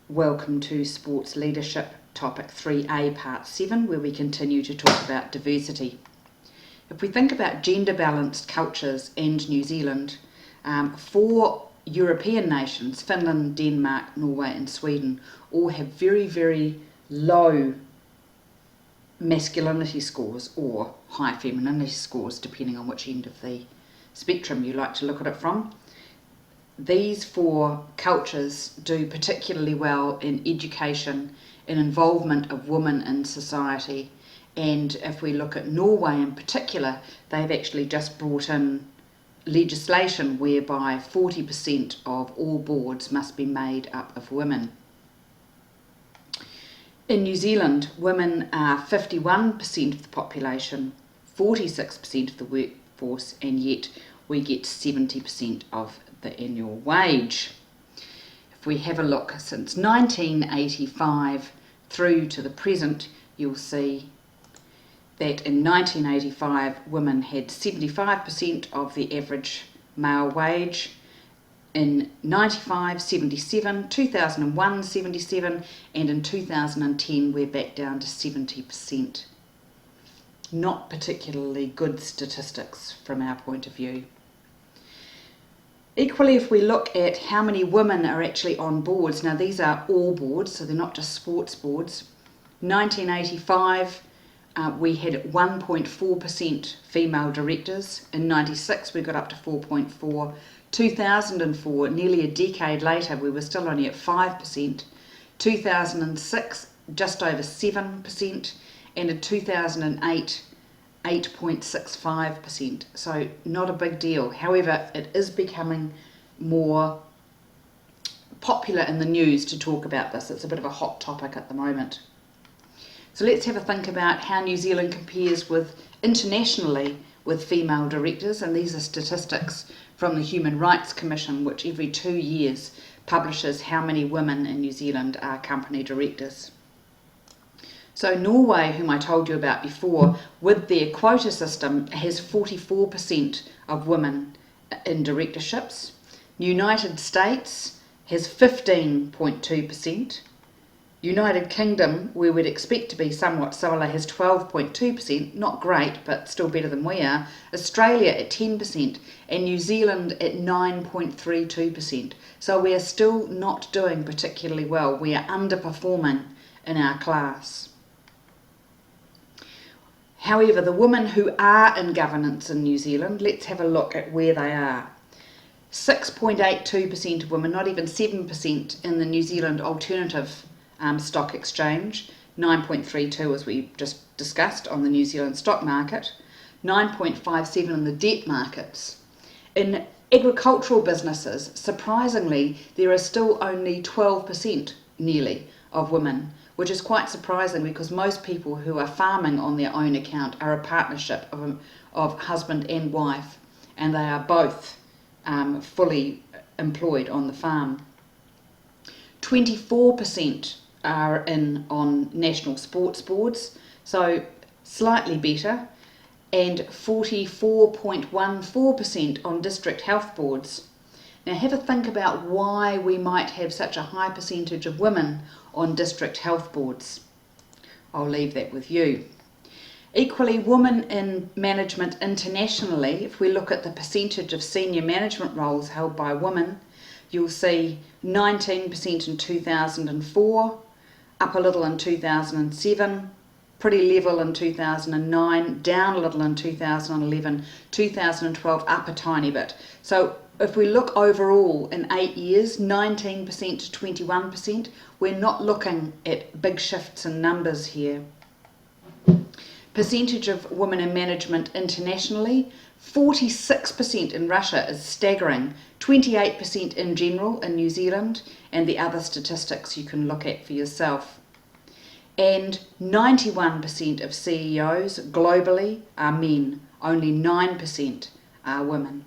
Welcome to Sports Leadership, Topic 3A, Part 7, where we continue to talk about diversity. If we think about gender-balanced cultures and New Zealand, 4 European nations, Finland, Denmark, Norway and Sweden, all have very, very low masculinity scores or high femininity scores, depending on which end of the spectrum you like to look at it from. These 4 cultures do particularly well in education, in involvement of women in society, and if we look at Norway in particular, they've actually just brought in legislation whereby 40% of all boards must be made up of women. In New Zealand, women are 51% of the population, 46% of the workforce, and yet we get 70% of the annual wage. If we have a look since 1985 through to the present, you'll see that in 1985 women had 75% of the average male wage, in 95 77, 2001 77, and in 2010 we're back down to 70%. Not particularly good statistics from our point of view. Equally, if we look at how many women are actually on boards, now these are all boards, so they're not just sports boards. 1985, we had 1.4% female directors. In 96, we got up to 4.4. 2004, nearly a decade later, we were still only at 5%. 2006, just over 7%. And in 2008, 8.65%, so not a big deal. However, it is becoming more popular in the news to talk about this. It's a bit of a hot topic at the moment. So let's have a think about how New Zealand compares with internationally with female directors, and these are statistics from the Human Rights Commission, which every 2 years publishes how many women in New Zealand are company directors. So Norway, whom I told you about before, with their quota system, has 44% of women in directorships. United States has 15.2%. United Kingdom, where we'd expect to be somewhat similar, has 12.2%, not great, but still better than we are. Australia at 10%, and New Zealand at 9.32%. So we are still not doing particularly well. We are underperforming in our class. However, the women who are in governance in New Zealand, let's have a look at where they are. 6.82% of women, not even 7% in the New Zealand Alternative Stock Exchange, 9.32 as we just discussed on the New Zealand stock market, 9.57 in the debt markets. In agricultural businesses, surprisingly, there are still only 12% nearly of women, which is quite surprising because most people who are farming on their own account are a partnership of husband and wife, and they are both fully employed on the farm. 24% are in on national sports boards, so slightly better, and 44.14% on district health boards. Now have a think about why we might have such a high percentage of women on district health boards. I'll leave that with you. Equally, women in management internationally, if we look at the percentage of senior management roles held by women, you'll see 19% in 2004, up a little in 2007, pretty level in 2009, down a little in 2011, 2012 up a tiny bit. So if we look overall in 8 years, 19% to 21%, we're not looking at big shifts in numbers here. Percentage of women in management internationally, 46% in Russia is staggering, 28% in general in New Zealand, and the other statistics you can look at for yourself. And 91% of CEOs globally are men, only 9% are women.